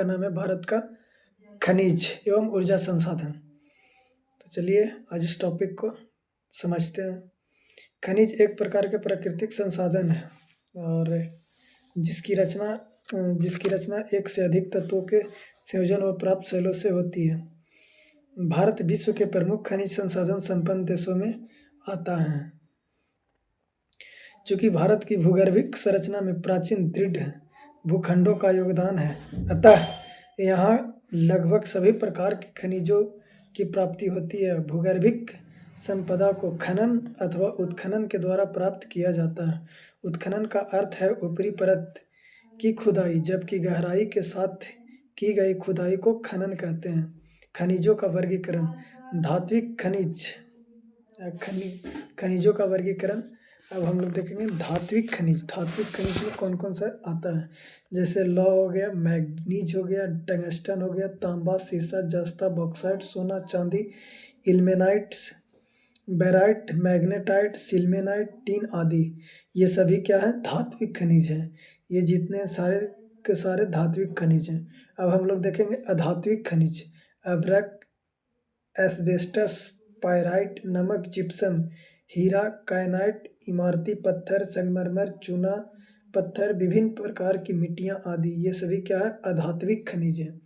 का नाम है भारत का खनिज एवं ऊर्जा संसाधन। तो चलिए आज इस टॉपिक को समझते हैं। खनिज एक प्रकार के प्राकृतिक संसाधन है और जिसकी रचना एक से अधिक तत्वों के संयोजन व प्राप्त शैलों से होती है। भारत विश्व के प्रमुख खनिज संसाधन संपन्न देशों में आता है। चूँकि भारत की भूगर्भिक संरचना में प्राचीन दृढ़ भूखंडों का योगदान है, अतः यहाँ लगभग सभी प्रकार के खनिजों की प्राप्ति होती है। भूगर्भिक संपदा को खनन अथवा उत्खनन के द्वारा प्राप्त किया जाता है। उत्खनन का अर्थ है ऊपरी परत की खुदाई, जबकि गहराई के साथ की गई खुदाई को खनन कहते हैं। खनिजों का वर्गीकरण। धात्विक खनिजों का वर्गीकरण। अब हम लोग देखेंगे धात्विक खनिज में कौन कौन सा आता है, जैसे लौह हो गया, मैग्नीज हो गया, टंगस्टन हो गया, तांबा, सीसा, जस्ता, बॉक्साइट, सोना, चांदी, इल्मेनाइट, बेराइट, मैग्नेटाइट, सिल्मेनाइट, टीन आदि। ये सभी क्या है? धात्विक खनिज हैं। ये जितने सारे के सारे धात्विक खनिज हैं। अब हम लोग देखेंगे अधात्विक खनिज। अब्रक, एस्बेस्टस, पायराइट, नमक, जिप्सम, हीरा, कायनाइट, इमारती पत्थर, संगमरमर, चूना पत्थर, विभिन्न प्रकार की मिट्टियाँ आदि। ये सभी क्या है? अधात्विक खनिज हैं।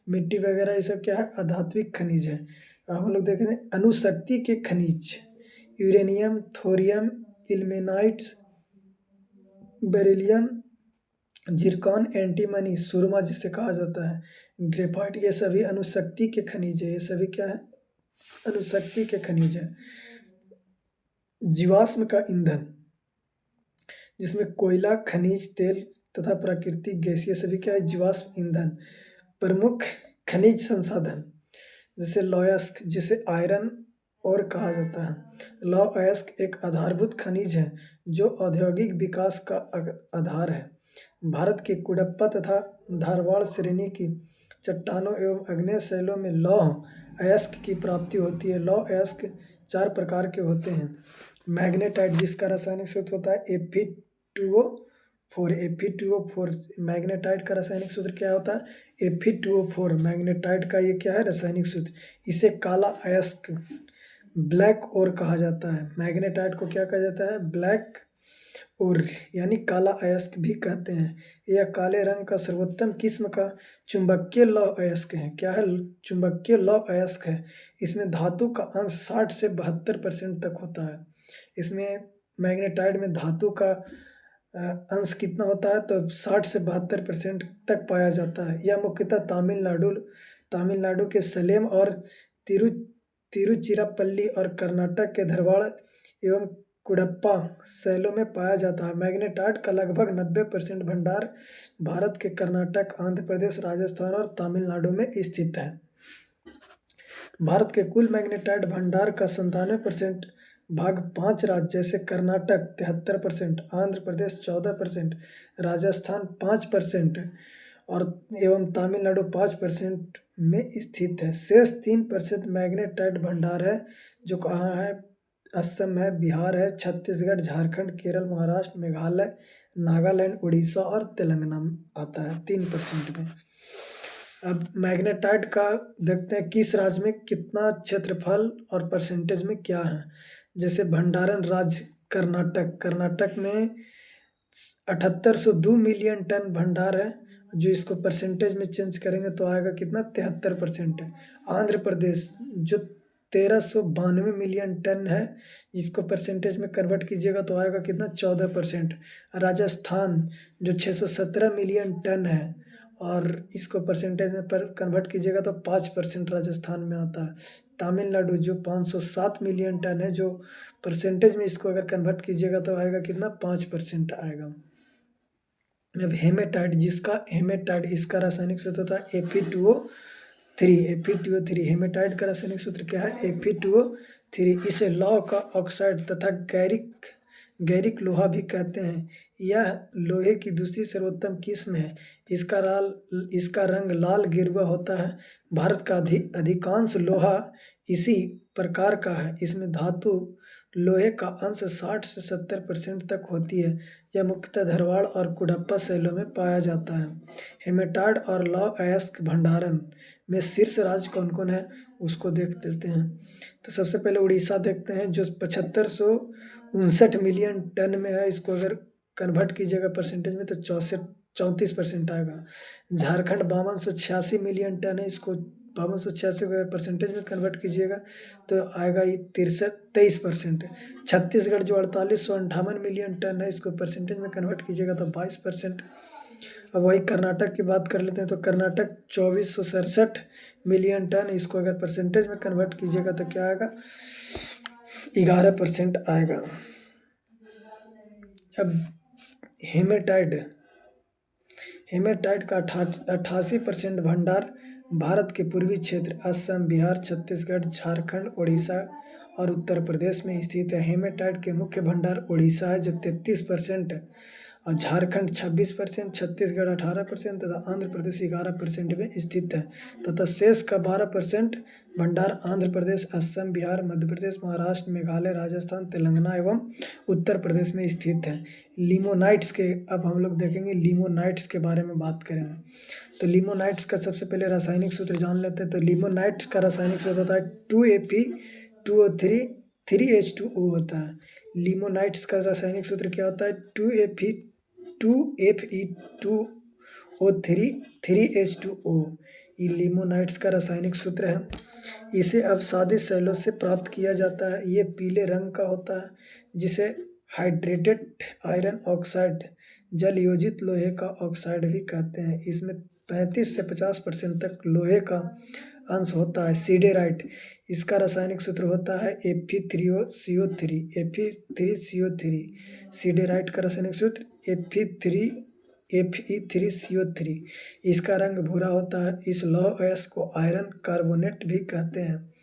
मिट्टी वगैरह ये सब क्या है? अधात्विक खनिज है। हम लोग देखेंगे अणुशक्ति के खनिज। Uranium, thorium, ilmenite, beryllium, zircon, antimony, सुरमा जिसे कहा जाता है, ग्रेफाइट, ये सभी अणुशक्ति के खनिज है। ये सभी क्या है? अणुशक्ति के खनिज है। जीवाश्म का ईंधन, जिसमें कोयला, खनिज तेल तथा प्राकृतिक गैस, ये सभी क्या है? जीवाश्म ईंधन। प्रमुख खनिज संसाधन, जैसे लौह अयस्क, जिसे आयरन और कहा जाता है। लौह अयस्क एक आधारभूत खनिज है जो औद्योगिक विकास का आधार है। भारत की कुडप्पा तथा धारवाड़ श्रेणी की चट्टानों एवं आग्नेय शैलों में लौह अयस्क की प्राप्ति होती है। लौह अयस्क 4 प्रकार के होते हैं। मैग्नेटाइट, जिसका रासायनिक सूत्र होता है Fe2O4। मैग्नेटाइट का रासायनिक सूत्र क्या होता है? Fe2O4। मैग्नेटाइट का ये क्या है? रासायनिक सूत्र। इसे काला अयस्क, ब्लैक ओर कहा जाता है। मैग्नेटाइट को क्या कहा जाता है? ब्लैक ओर यानी काला अयस्क भी कहते हैं। यह काले रंग का सर्वोत्तम किस्म का चुंबकीय लौह अयस्क है। क्या है? चुंबकीय लौह अयस्क है। इसमें धातु का अंश 60 से 72% तक होता है। इसमें मैग्नेटाइट में धातु का अंश कितना होता है? तो 60 से 72% तक पाया जाता है। यह मुख्यतः तमिलनाडु के सलेम और तिरुचिरापल्ली और कर्नाटक के धारवाड़ एवं कुडप्पा शैलों में पाया जाता है। मैग्नेटाइट का लगभग 90% भंडार भारत के कर्नाटक, आंध्र प्रदेश, राजस्थान और तमिलनाडु में स्थित है। भारत के कुल मैग्नेटाइट भंडार का 97% भाग 5 राज्य जैसे कर्नाटक 73%, आंध्र प्रदेश 14%, राजस्थान 5% और एवं तमिलनाडु 5% में स्थित है। शेष 3% मैग्नेटाइट भंडार है जो कहाँ है? असम है, बिहार है, छत्तीसगढ़, झारखंड, केरल, महाराष्ट्र, मेघालय, नागालैंड, उड़ीसा और तेलंगाना में आता है 3% में। अब मैग्नेटाइट का देखते हैं किस राज्य में कितना क्षेत्रफल और परसेंटेज में क्या है। जैसे भंडारण राज्य कर्नाटक में 7802 मिलियन टन भंडार है, जो इसको परसेंटेज में चेंज करेंगे तो आएगा कितना? 73% है। आंध्र प्रदेश जो 1392 मिलियन टन है, इसको परसेंटेज में कन्वर्ट कीजिएगा तो आएगा कितना? 14%। राजस्थान जो 617 मिलियन टन है और इसको परसेंटेज में कन्वर्ट कीजिएगा तो 5% राजस्थान में आता है। तमिलनाडु जो 507 मिलियन टन है, जो परसेंटेज में इसको अगर कन्वर्ट कीजिएगा तो आएगा कितना? 5% आएगा। अब हेमेटाइट इसका रासायनिक सूत्र होता है Fe2O3। हेमेटाइट का रासायनिक सूत्र क्या है? Fe2O3। इसे लौह का ऑक्साइड तथा गैरिक लोहा भी कहते हैं। यह लोहे की दूसरी सर्वोत्तम किस्म है। इसका रंग लाल गेरुआ होता है। भारत का अधिकांश लोहा इसी प्रकार का है। इसमें धातु लोहे का अंश 60 से 70% तक होती है। यह मुख्यतः धरवाड़ और कुडप्पा शैलों में पाया जाता है। हेमेटाइट और लौह अयस्क भंडारण में शीर्ष राज्य कौन कौन है उसको देख लेते हैं। तो सबसे पहले उड़ीसा देखते हैं जो 7559 मिलियन टन में है। इसको अगर कन्वर्ट कीजिएगा परसेंटेज में तो 34% आएगा। झारखंड 5286 मिलियन टन है। इसको 5286 को परसेंटेज में कन्वर्ट कीजिएगा तो आएगा ये 23%। छत्तीसगढ़ जो 4858 मिलियन टन है, इसको परसेंटेज में कन्वर्ट कीजिएगा तो 22%। अब वही कर्नाटक की बात कर लेते हैं तो कर्नाटक 2467 मिलियन टन, इसको अगर परसेंटेज में कन्वर्ट कीजिएगा तो क्या आएगा 11% आएगा। अब हेमेटाइट का 88% भंडार भारत के पूर्वी क्षेत्र असम, बिहार, छत्तीसगढ़, झारखंड, उड़ीसा और उत्तर प्रदेश में स्थित है। हेमेटाइट के मुख्य भंडार उड़ीसा है जो 33% और झारखंड 26%, छत्तीसगढ़ 18% तथा आंध्र प्रदेश 11% में स्थित है तथा शेष का 12% भंडार आंध्र प्रदेश, असम, बिहार, मध्य प्रदेश, महाराष्ट्र, मेघालय, राजस्थान, तेलंगाना एवं उत्तर प्रदेश में स्थित है। लिमोनाइट्स के अब हम लोग देखेंगे लिमोनाइट्स के बारे में बात करेंगे। तो लिमोनाइट्स का सबसे पहले रासायनिक सूत्र जान लेते हैं। तो लिमोनाइट्स का रासायनिक सूत्र होता है 2Fe2O3 3H2O होता है। लिमोनाइट्स का रासायनिक सूत्र क्या होता है 2Fe2O3 3H2O। ये लिमोनाइट्स का रासायनिक सूत्र है। इसे अपसादित शैलों से प्राप्त किया जाता है। ये पीले रंग का होता है जिसे हाइड्रेटेड आयरन ऑक्साइड जल योजित लोहे का ऑक्साइड भी कहते हैं। इसमें 35 से 50% तक लोहे का अंश होता है। सीडेराइट इसका रासायनिक सूत्र होता है Fe3CO3 Fe3CO3। सीडेराइट का रासायनिक सूत्र Fe3CO3। इसका रंग भूरा होता है। इस लौह अयस्क को आयरन कार्बोनेट भी कहते हैं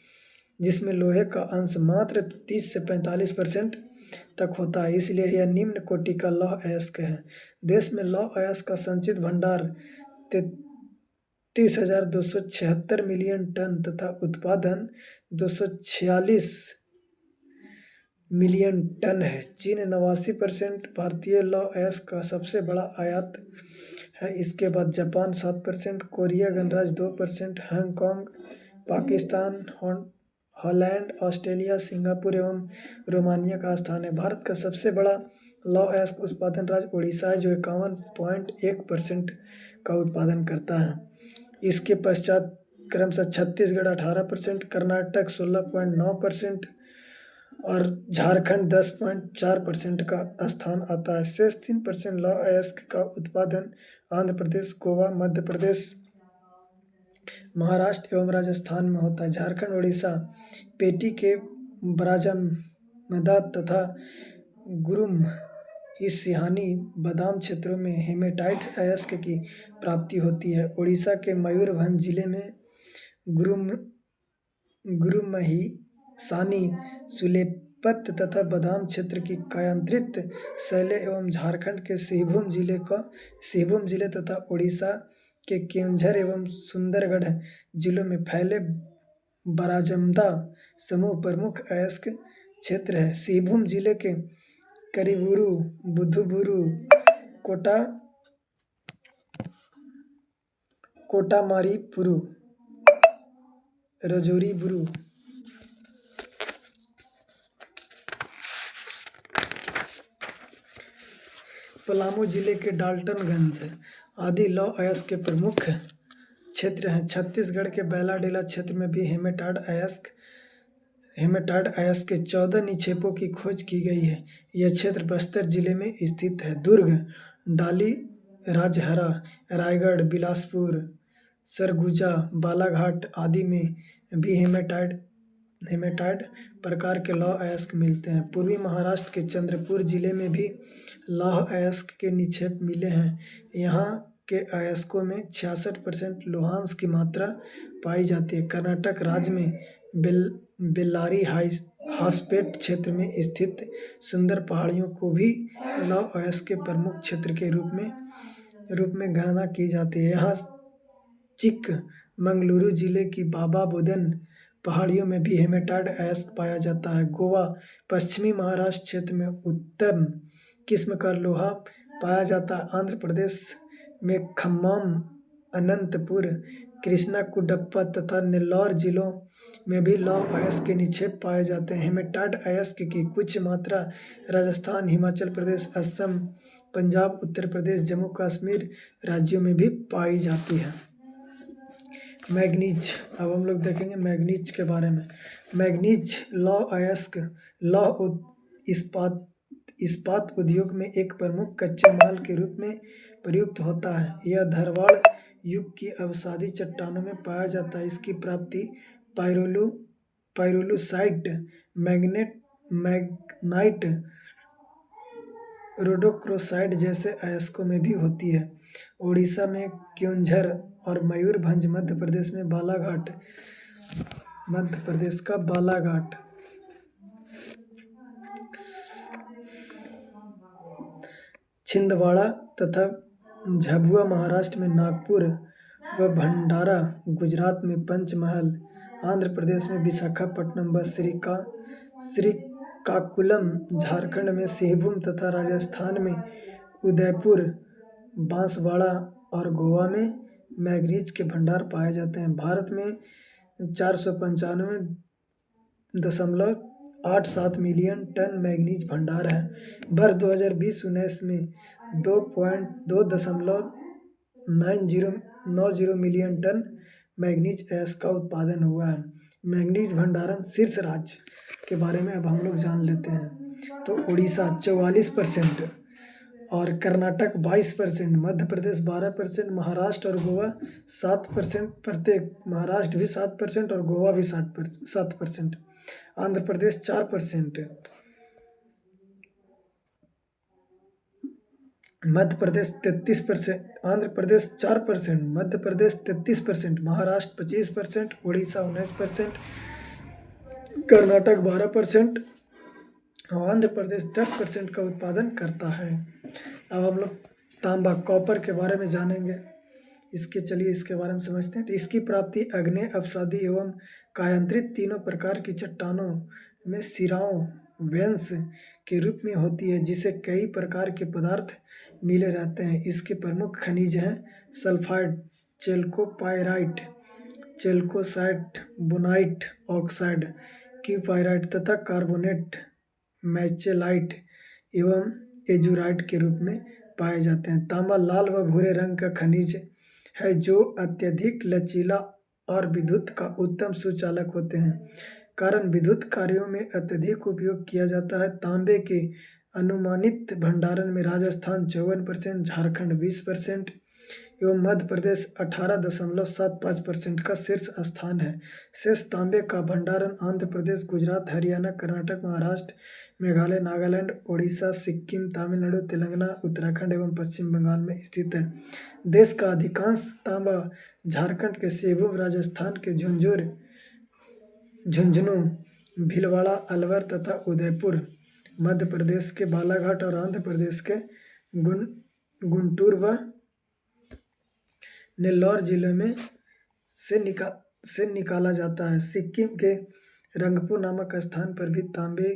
जिसमें लोहे का अंश मात्र 30 से 45% तक होता है, इसलिए यह निम्न कोटि का लौह अयस्क है। देश में लौह अयस्क का संचित भंडार 33,276 मिलियन टन तथा उत्पादन 246 मिलियन टन है। चीन 89%, भारतीय लौह अयस्क का सबसे बड़ा आयात है। इसके बाद जापान 7%, कोरिया गणराज्य 2%, Hong Kong, Pakistan, Holland, Australia, Singapore एवं रोमानिया का स्थान है। भारत का सबसे बड़ा लौह अयस्क उत्पादन राज्य उड़ीसा है जो 51.1% का उत्पादन करता है। इसके पश्चात क्रमशः छत्तीसगढ़ 18%, कर्नाटक 16.9% और झारखंड 10.4% का स्थान आता है। शेष 3% लौह अयस्क का उत्पादन आंध्र प्रदेश, गोवा, मध्य प्रदेश, महाराष्ट्र एवं राजस्थान में होता है। झारखंड, उड़ीसा, पेटी के बराजामदा तथा गुरुम इस सिहानी बादाम क्षेत्रों में हेमेटाइट अयस्क की प्राप्ति होती है। उड़ीसा के मयूरभंज जिले में गुरुमहिसानी, सुलेपत तथा बादाम क्षेत्र की कायांतरित शैलें एवं झारखंड के सिंहभूम जिले तथा उड़ीसा के केवंझर एवं सुंदरगढ़ जिलों में फैले बराजमदा समूह प्रमुख अयस्क क्षेत्र है। सिंहभूम जिले के करीबुरु, बुधुबुरु, कोटामारीपुरु, रजोरीबुरु, पलामू जिले के डाल्टनगंज आदि लौह अयस्क के प्रमुख क्षेत्र हैं। छत्तीसगढ़ के बैलाडेला क्षेत्र में भी हेमेटाइट अयस्क के 14 निक्षेपों की खोज की गई है। यह क्षेत्र बस्तर जिले में स्थित है। दुर्ग, डाली, राजहरा, रायगढ़, बिलासपुर, सरगुजा, बालाघाट आदि में भी हेमेटाइट प्रकार के लौह अयस्क मिलते हैं। पूर्वी महाराष्ट्र के चंद्रपुर जिले में भी लौह अयस्क के निक्षेप मिले हैं। यहाँ के अयस्कों में 66% लोहांश की मात्रा पाई जाती है। कर्नाटक राज्य में बेल्लारी हॉस्पेट क्षेत्र में स्थित सुंदर पहाड़ियों को भी लौह अयस्क के प्रमुख क्षेत्र के रूप में गणना की जाती है। यहाँ चिकमंगलुरु जिले की बाबा बुदन पहाड़ियों में भी हेमेटाइट अयस्क पाया जाता है। गोवा पश्चिमी महाराष्ट्र क्षेत्र में उत्तम किस्म का लोहा पाया जाता है। आंध्र प्रदेश में खम्मम, अनंतपुर, कृष्णा कुडप्पा तथा नेल्लौर जिलों में भी लौह अयस्क के निक्षेप पाए जाते हैं। हेमेटाइट अयस्क की कुछ मात्रा राजस्थान, हिमाचल प्रदेश, असम, पंजाब, उत्तर प्रदेश, जम्मू कश्मीर राज्यों में भी पाई जाती है। मैग्नीज, अब हम लोग देखेंगे मैग्नीज के बारे में। मैग्नीज लौह अयस्क इस्पात उद्योग में एक प्रमुख कच्चे माल के रूप में प्रयुक्त होता है। यह धारवाड़ युग की अवसादी चट्टानों में पाया जाता है। इसकी प्राप्ति पाइरोलुसाइट, मैग्नाइट, रोडोक्रोसाइट जैसे अयस्कों में भी होती है। उड़ीसा में क्योंझर और मयूरभंज, मध्य प्रदेश में बालाघाट, मध्य प्रदेश का बालाघाट, छिंदवाड़ा तथा झाबुआ महाराष्ट्र में नागपुर व भंडारा, गुजरात में पंचमहल, आंध्र प्रदेश में विशाखापट्टनम व श्रीकाकुलम, झारखंड में सिंहभूम तथा राजस्थान में उदयपुर, बांसवाड़ा और गोवा में मैग्नीज के भंडार पाए जाते हैं। भारत में 495.87 मिलियन टन मैग्नीज भंडार है। वर्ष 2020-19 में 2.90 मिलियन टन मैग्नीज अयस्क का उत्पादन हुआ है। मैग्नीज भंडारण शीर्ष राज्य के बारे में अब हम लोग जान लेते हैं। तो उड़ीसा 44% और कर्नाटक 22%, मध्य प्रदेश 12%, महाराष्ट्र और गोवा 7% प्रत्येक, महाराष्ट्र भी 7% और गोवा भी 7%, आंध्र प्रदेश 4%, मध्य प्रदेश 33%, आंध्र प्रदेश 4%, मध्य प्रदेश 33%, महाराष्ट्र 25%, उड़ीसा 19%, कर्नाटक 12% और आंध्र प्रदेश 10% का उत्पादन करता है। अब हम लोग तांबा, कॉपर के बारे में जानेंगे। इसके बारे में समझते हैं। तो इसकी प्राप्ति आग्नेय, अवसादी एवं कायांतरित तीनों प्रकार की चट्टानों में सिराओं वेन्स के रूप में होती है, जिसे कई प्रकार के पदार्थ मिले रहते हैं। इसके प्रमुख खनिज हैं सल्फाइड, चेल्कोपाइराइट, चेल्कोसाइट, बोनाइट ऑक्साइड, क्यूपाइराइट तथा कार्बोनेट, मैचेलाइट एवं एजुराइट के रूप में पाए जाते हैं। तांबा लाल व भूरे रंग का खनिज है जो अत्यधिक लचीला और विद्युत का उत्तम सुचालक होते हैं, कारण विद्युत कार्यों में अत्यधिक उपयोग किया जाता है। तांबे के अनुमानित भंडारण में राजस्थान 54%, झारखंड 20% एवं मध्य प्रदेश 18.75% का शीर्ष स्थान है। शेष तांबे का भंडारण आंध्र प्रदेश, गुजरात, हरियाणा, कर्नाटक, महाराष्ट्र, मेघालय, नागालैंड, उड़ीसा, सिक्किम, तमिलनाडु, तेलंगाना, उत्तराखंड एवं पश्चिम बंगाल में स्थित है। देश का अधिकांश तांबा झारखंड के सिंहभूम, राजस्थान के झुंझुनू, भीलवाड़ा, अलवर तथा उदयपुर, मध्य प्रदेश के बालाघाट और आंध्र प्रदेश के गुंटूर व नेल्लौर जिले में से निकाला जाता है। सिक्किम के रंगपुर नामक स्थान पर भी तांबे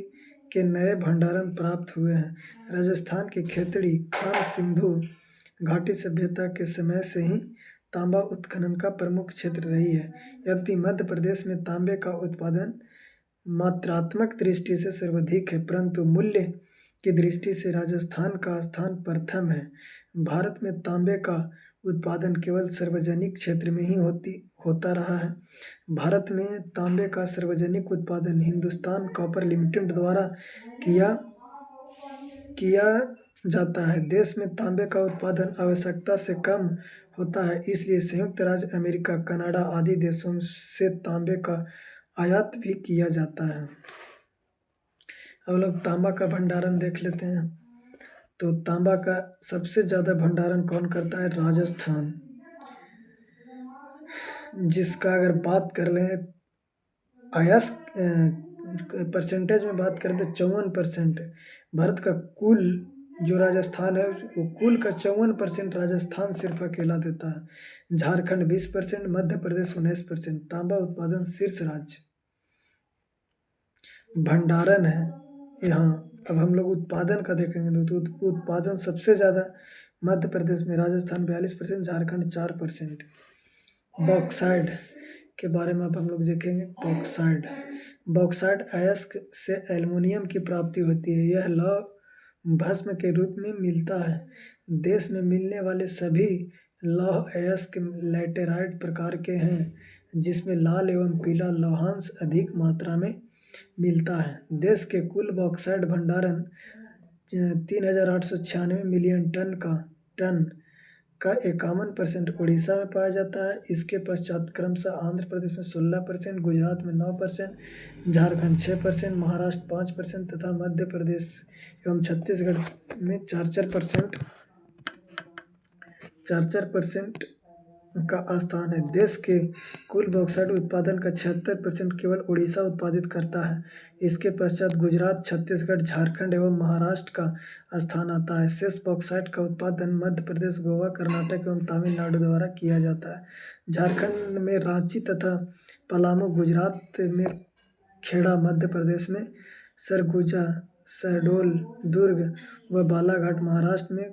के नए भंडारण प्राप्त हुए हैं। राजस्थान की खेतड़ी खान सिंधु घाटी सभ्यता के समय से ही तांबा उत्खनन का प्रमुख क्षेत्र रही है। यद्यपि मध्य प्रदेश में तांबे का उत्पादन मात्रात्मक दृष्टि से सर्वाधिक है, परंतु मूल्य की दृष्टि से राजस्थान का स्थान प्रथम है। भारत में तांबे का उत्पादन केवल सार्वजनिक क्षेत्र में ही होता रहा है। भारत में तांबे का सार्वजनिक उत्पादन हिंदुस्तान कॉपर लिमिटेड द्वारा किया जाता है। देश में तांबे का उत्पादन आवश्यकता से कम होता है, इसलिए संयुक्त राज्य अमेरिका, कनाडा आदि देशों से तांबे का आयात भी किया जाता है। अब लोग तांबा का भंडारण देख लेते हैं। तो तांबा का सबसे ज़्यादा भंडारण कौन करता है? राजस्थान, जिसका अगर बात कर लें अयस्क परसेंटेज में बात करें तो 54%। भारत का कुल जो राजस्थान है वो कुल का 54% राजस्थान सिर्फ अकेला देता है। झारखंड 20%, मध्य प्रदेश 19%। तांबा उत्पादन शीर्ष राज्य भंडारण है यहाँ। अब हम लोग उत्पादन का देखेंगे तो उत्पादन सबसे ज़्यादा मध्य प्रदेश में, राजस्थान 42%, झारखंड 4%। बॉक्साइड के बारे में अब हम लोग देखेंगे। बॉक्साइड अयस्क से एल्युमिनियम की प्राप्ति होती है। यह लौह भस्म के रूप में मिलता है। देश में मिलने वाले सभी लौह अयस्क लैटेराइट प्रकार के हैं, जिसमें लाल एवं पीला लौहांश अधिक मात्रा में मिलता है। देश के कुल बॉक्साइड भंडारण 3,896 मिलियन टन का 51% उड़ीसा में पाया जाता है। इसके पश्चात क्रमशः आंध्र प्रदेश में 16%, गुजरात में 9%, झारखंड 6%, महाराष्ट्र 5% तथा मध्य प्रदेश एवं छत्तीसगढ़ में 4% का स्थान है। देश के कुल बॉक्साइट उत्पादन का 76% केवल उड़ीसा उत्पादित करता है। इसके पश्चात गुजरात, छत्तीसगढ़, झारखंड एवं महाराष्ट्र का स्थान आता है। शेष बॉक्साइट का उत्पादन मध्य प्रदेश, गोवा, कर्नाटक एवं तमिलनाडु द्वारा किया जाता है। झारखंड में रांची तथा पलामू, गुजरात में खेड़ा, मध्य प्रदेश में सरगुजा, शहडोल, दुर्ग व बालाघाट, महाराष्ट्र में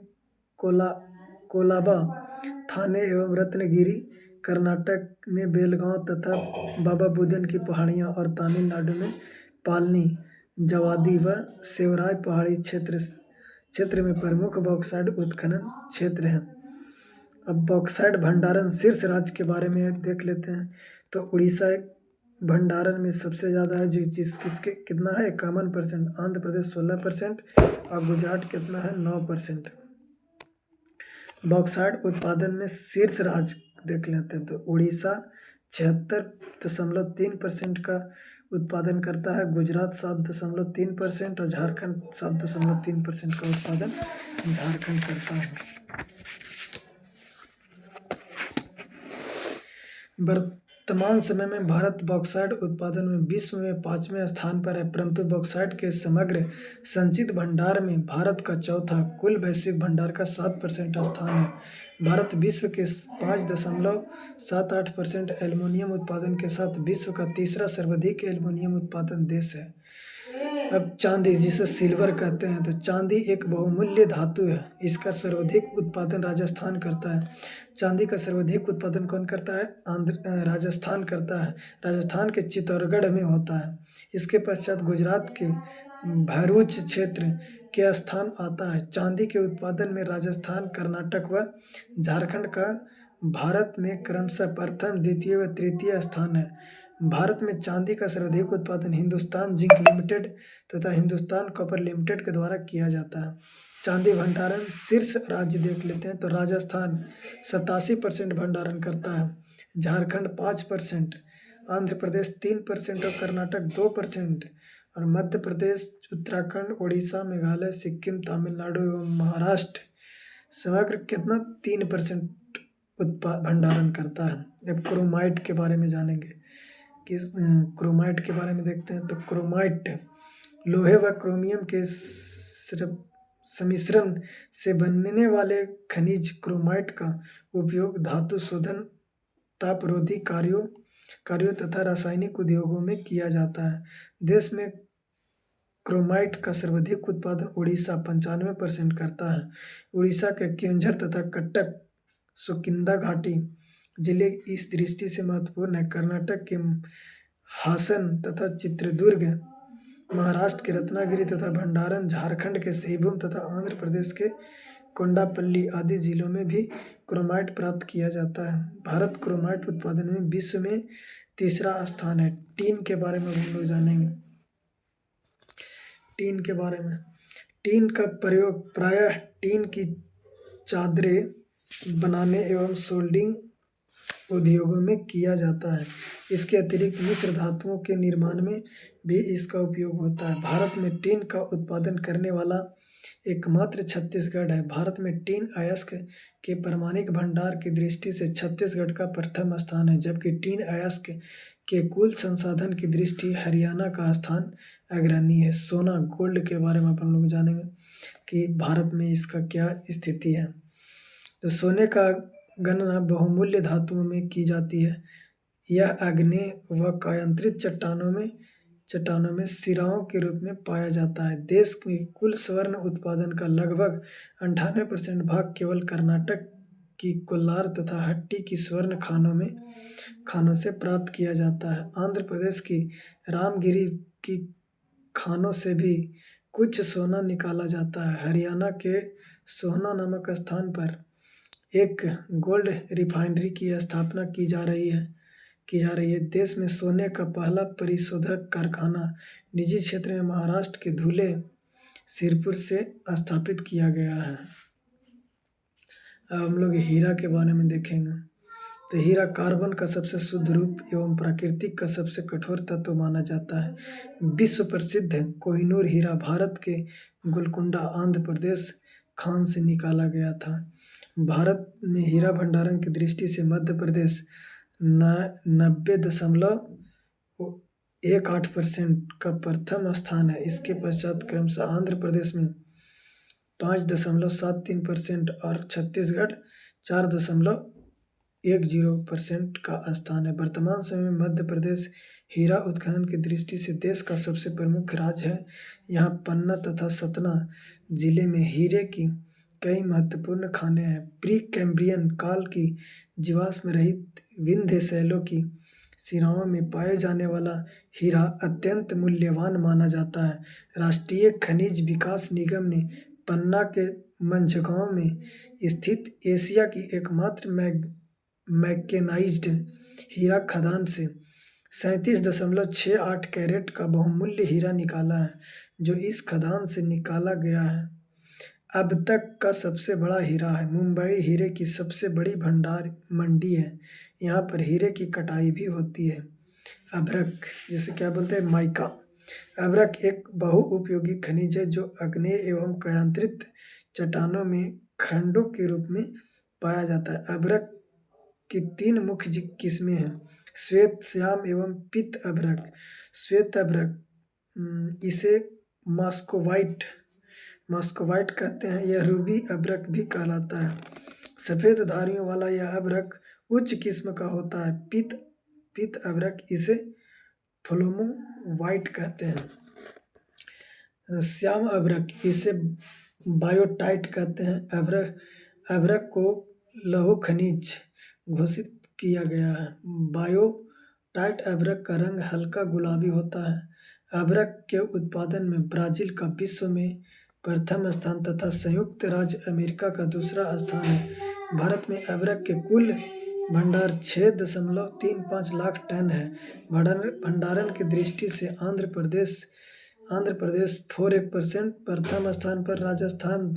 कोलाबा, थाने एवं रत्नगिरी, कर्नाटक में बेलगांव तथा बाबा बुदन की पहाड़ियाँ और तमिलनाडु में पालनी, जवादी व सेवराय पहाड़ी क्षेत्र में प्रमुख बॉक्साइट उत्खनन क्षेत्र हैं। अब बॉक्साइट भंडारण शीर्ष राज्य के बारे में देख लेते हैं। तो उड़ीसा एक भंडारण में सबसे ज़्यादा है, किसके कितना है 51%, आंध्र प्रदेश 16% और गुजरात कितना है 9%। बॉक्साइट उत्पादन में शीर्ष राज्य देख लेते हैं। तो उड़ीसा 76.3% का उत्पादन करता है, गुजरात 7.3% और झारखंड 7.3% का उत्पादन झारखंड करता है। वर्तमान समय में भारत बॉक्साइट उत्पादन में विश्व में 5वें स्थान पर है, परंतु बॉक्साइट के समग्र संचित भंडार में भारत का चौथा, कुल वैश्विक भंडार का 7% स्थान है। भारत विश्व के 5.78% एल्युमिनियम उत्पादन के साथ विश्व का तीसरा सर्वाधिक एल्युमिनियम उत्पादन देश है। अब चांदी, जिसे सिल्वर कहते हैं, तो चांदी एक बहुमूल्य धातु है। इसका सर्वाधिक उत्पादन राजस्थान करता है। चांदी का सर्वाधिक उत्पादन कौन करता है? राजस्थान करता है। राजस्थान के चित्तौड़गढ़ में होता है। इसके पश्चात गुजरात के भरूच क्षेत्र के स्थान आता है। चांदी के उत्पादन में राजस्थान, कर्नाटक व झारखंड का भारत में क्रमशः प्रथम, द्वितीय व तृतीय स्थान है। भारत में चांदी का सर्वाधिक उत्पादन हिंदुस्तान जिंक लिमिटेड तथा हिंदुस्तान कॉपर लिमिटेड के द्वारा किया जाता है। चांदी भंडारण शीर्ष राज्य देख लेते हैं। तो राजस्थान 87% भंडारण करता है, झारखंड 5%, आंध्र प्रदेश 3% और कर्नाटक 2%, और मध्य प्रदेश, उत्तराखंड, उड़ीसा, मेघालय, सिक्किम, तमिलनाडु एवं महाराष्ट्र समग्र कितना 3% भंडारण करता है। अब क्रोमाइट के बारे में जानेंगे। क्रोमाइट के बारे में देखते हैं। तो क्रोमाइट लोहे व क्रोमियम के सम्मिश्रण से बनने वाले खनिज। क्रोमाइट का उपयोग धातु शोधन, तापरोधी कार्यों तथा रासायनिक उद्योगों में किया जाता है। देश में क्रोमाइट का सर्वाधिक उत्पादन उड़ीसा 95% करता है। उड़ीसा के केंझर तथा कटक सुकिंदा घाटी जिले इस दृष्टि से महत्वपूर्ण है। कर्नाटक के हासन तथा चित्रदुर्ग, महाराष्ट्र के रत्नागिरी तथा भंडारण, झारखंड के श्रीभूम तथा आंध्र प्रदेश के कोंडापल्ली आदि जिलों में भी क्रोमाइट प्राप्त किया जाता है। भारत क्रोमाइट उत्पादन में विश्व में तीसरा स्थान है। टीन के बारे में हम लोग जानेंगे। टीन के बारे में, टीन का प्रयोग प्रायः टीन की चादरें बनाने एवं सोल्डिंग उद्योगों में किया जाता है। इसके अतिरिक्त मिश्र धातुओं के निर्माण में भी इसका उपयोग होता है। भारत में टीन का उत्पादन करने वाला एकमात्र छत्तीसगढ़ है। भारत में टीन अयस्क के प्रामाणिक भंडार की दृष्टि से छत्तीसगढ़ का प्रथम स्थान है, जबकि टीन अयस्क के कुल संसाधन की दृष्टि हरियाणा का स्थान अग्रणी है। सोना, गोल्ड के बारे में अपन लोग जानेंगे कि भारत में इसका क्या स्थिति है। तो सोने का गणना बहुमूल्य धातुओं में की जाती है। यह आग्नेय व कायांतरित चट्टानों में सिराओं के रूप में पाया जाता है। देश में कुल स्वर्ण उत्पादन का लगभग 98% भाग केवल कर्नाटक की कोलार तथा हट्टी की स्वर्ण खानों से प्राप्त किया जाता है। आंध्र प्रदेश की रामगिरी की खानों से भी कुछ सोना निकाला जाता है। हरियाणा के सोहना नामक स्थान पर एक गोल्ड रिफाइनरी की स्थापना की जा रही है। देश में सोने का पहला परिशोधक कारखाना निजी क्षेत्र में महाराष्ट्र के धुले सिरपुर से स्थापित किया गया है। अब हम लोग हीरा के बारे में देखेंगे। तो हीरा कार्बन का सबसे शुद्ध रूप एवं प्राकृतिक का सबसे कठोर तत्व माना जाता है। विश्व प्रसिद्ध कोहिनूर हीरा भारत के गोलकुंडा आंध्र प्रदेश खान से निकाला गया था। भारत में हीरा भंडारण की दृष्टि से मध्य प्रदेश 90.18% का प्रथम स्थान है। इसके पश्चात क्रमशः आंध्र प्रदेश में 5.73% और छत्तीसगढ़ 4.10% का स्थान है। वर्तमान समय में मध्य प्रदेश हीरा उत्खनन की दृष्टि से देश का सबसे प्रमुख राज्य है। यहाँ पन्ना तथा सतना जिले में हीरे की कई महत्वपूर्ण खानें हैं। प्री कैम्ब्रियन काल की जीवाश्म रहित विंध्य शैलों की सिराओं में पाए जाने वाला हीरा अत्यंत मूल्यवान माना जाता है। राष्ट्रीय खनिज विकास निगम ने पन्ना के मंझगांव में स्थित एशिया की एकमात्र मैकेनाइज्ड हीरा खदान से 37.68 कैरेट का बहुमूल्य हीरा निकाला है, जो इस खदान से निकाला गया है अब तक का सबसे बड़ा हीरा है। मुंबई हीरे की सबसे बड़ी भंडार मंडी है। यहाँ पर हीरे की कटाई भी होती है। अभ्रक, जिसे क्या बोलते हैं, माइका। अभ्रक एक बहुउपयोगी खनिज है जो आग्नेय एवं कायांतरित चट्टानों में खंडों के रूप में पाया जाता है। अभ्रक की 3 मुख्य किस्में हैं, श्वेत, श्याम एवं पीत अभ्रक। श्वेत अभ्रक इसे मॉस्कोवाइट कहते हैं। यह रूबी अभ्रक भी कहलाता है। सफ़ेद धारियों वाला यह अभ्रक उच्च किस्म का होता है। पीत अभ्रक इसे फ्लोमोवाइट कहते हैं। श्याम अभ्रक इसे बायोटाइट कहते हैं। अभ्रक को लौह खनिज घोषित किया गया है। बायोटाइट अभ्रक का रंग हल्का गुलाबी होता है। अभ्रक के उत्पादन में ब्राज़ील का विश्व में प्रथम स्थान तथा संयुक्त राज्य अमेरिका का दूसरा स्थान है। भारत में अभ्रक के कुल भंडार 6.35 लाख टन है। भंडारण की दृष्टि से आंध्र प्रदेश 4% प्रथम स्थान पर, राजस्थान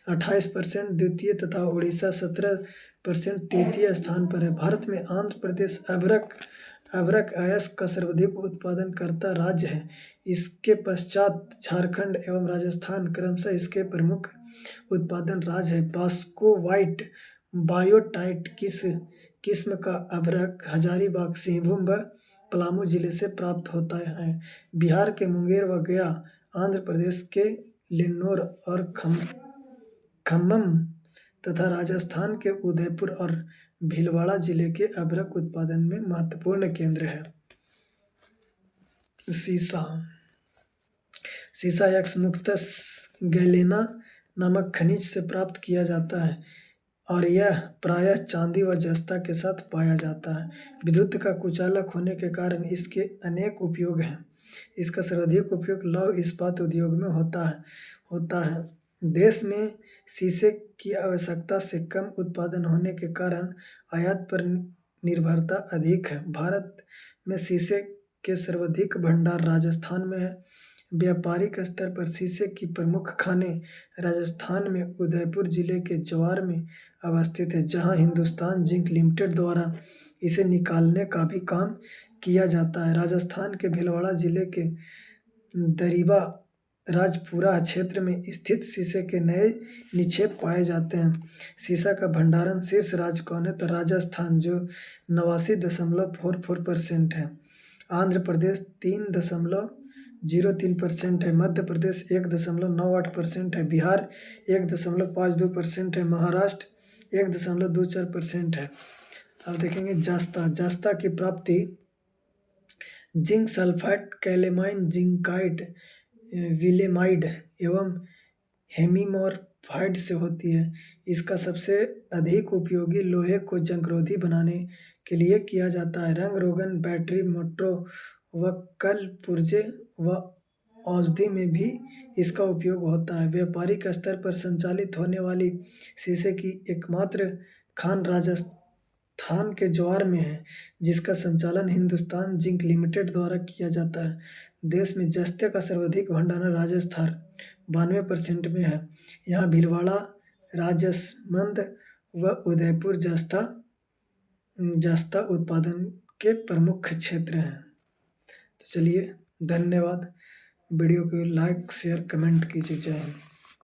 28% द्वितीय तथा उड़ीसा 17% तृतीय स्थान पर है। भारत में आंध्र प्रदेश अभ्रक अयस्क का सर्वाधिक उत्पादन करता राज्य है। इसके पश्चात झारखंड एवं राजस्थान क्रमशः इसके प्रमुख उत्पादन राज्य है। बास्कोवाइट बायोटाइट किस्म का अभ्रक हजारीबाग, सिंहभूम व पलामू जिले से प्राप्त होता है। बिहार के मुंगेर व गया, आंध्र प्रदेश के लिन्नौर और खम्मम तथा राजस्थान के उदयपुर और भीलवाड़ा जिले के अभ्रक उत्पादन में महत्वपूर्ण केंद्र है। सीसा यक्ष मुख्यतः गैलेना नामक खनिज से प्राप्त किया जाता है और यह प्रायः चांदी व जस्ता के साथ पाया जाता है। विद्युत का कुचालक होने के कारण इसके अनेक उपयोग हैं। इसका सर्वाधिक उपयोग लौह इस्पात उद्योग में होता है। देश में शीशे की आवश्यकता से कम उत्पादन होने के कारण आयात पर निर्भरता अधिक है। भारत में शीशे के सर्वाधिक भंडार राजस्थान में है। व्यापारिक स्तर पर शीशे की प्रमुख खानें राजस्थान में उदयपुर जिले के जवार में अवस्थित है, जहां हिंदुस्तान जिंक लिमिटेड द्वारा इसे निकालने का भी काम किया जाता है। राजस्थान के भीलवाड़ा जिले के दरीबा राजपुरा क्षेत्र में स्थित शीशे के नए निक्षेप पाए जाते हैं। सीसा का भंडारण शीर्ष राज्य कौन है? तो राजस्थान, जो 89.44% है। आंध्र प्रदेश 3.03% है। मध्य प्रदेश 1.98% है। बिहार 1.52% है। महाराष्ट्र 1.24% है। अब देखेंगे जस्ता की प्राप्ति जिंक सल्फाइड, कैलेमाइन, जिंकाइट, विलेमाइड एवं हेमीमोरफाइड से होती है। इसका सबसे अधिक उपयोगी लोहे को जंगरोधी बनाने के लिए किया जाता है। रंग रोगन, बैटरी, मोटरों व कल पुर्जे व औषधि में भी इसका उपयोग होता है। व्यापारिक स्तर पर संचालित होने वाली शीशे की एकमात्र खान राजस्थान के ज्वार में है, जिसका संचालन हिंदुस्तान जिंक लिमिटेड द्वारा किया जाता है। देश में जस्ते का सर्वाधिक भंडारण राजस्थान 92% में है। यहाँ भीलवाड़ा, राजसमंद व उदयपुर जस्ता उत्पादन के प्रमुख क्षेत्र हैं। तो चलिए, धन्यवाद। वीडियो को लाइक, शेयर, कमेंट कीजिए। जय हिंद।